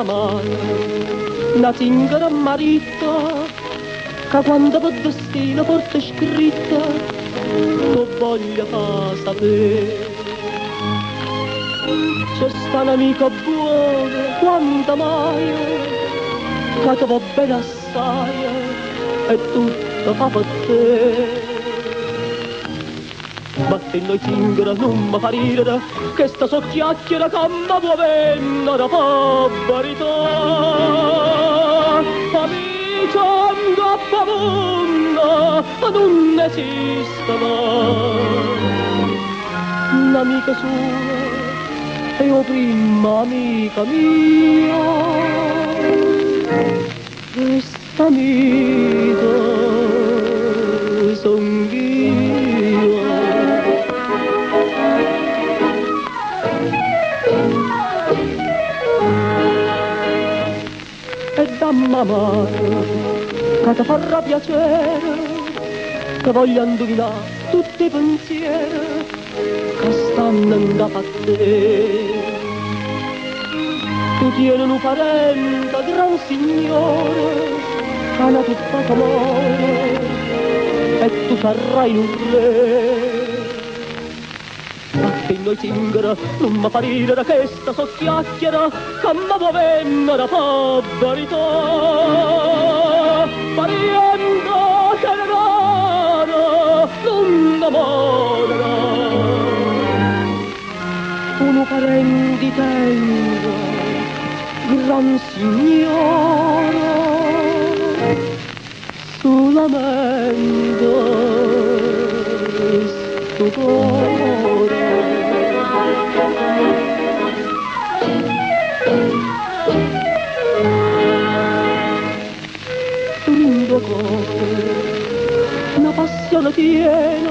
mamma, una zingara marita, che quando per destino porta scritta, non voglio fa sapere. C'è sta un'amica buona, quando mai, che ti va bene assai, e tutto fa per te. Ma se noi zingara non mi fa ridere, che sta so chiacchiera che mi può vendere verità. Amica, un gappamondo, non esiste mai. Un'amica sua, e io prima amica mia, questa amica son io. E da mamma che ti farà piacere, che voglio indovinare tutti i pensieri che stanno in capo a te. Tu tieni un parente, gran signore, che ha nato poco amore, e tu sarai un re. Ma che noi zingara non mi fa ridere che sta so chiacchiera, che mi può vendere verità. Pariente che regalo non innamorerà, uno parenti tenga, gran signora, solamente stupore. In due cose, una passione piena,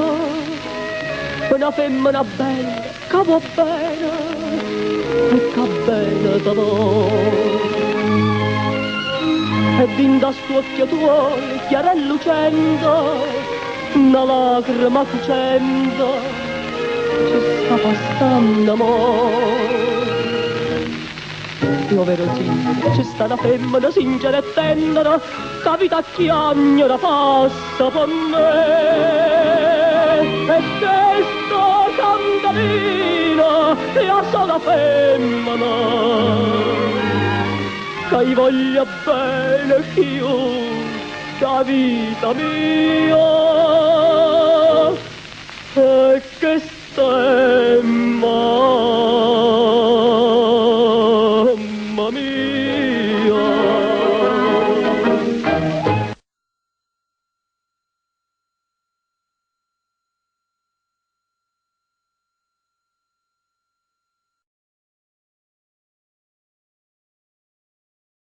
una femmina bella che va bene e che bene da voi. E din da sto occhio tuo, chiaro e lucendo, una lacrima cucendo, ci sta passando amore. Io vero zingaro, ci sta una femmina sincera e tendera, che vita chiagnora passa per me. E questa cantarina è la sola femmina, che gli voglia bene più la vita mia. E questa è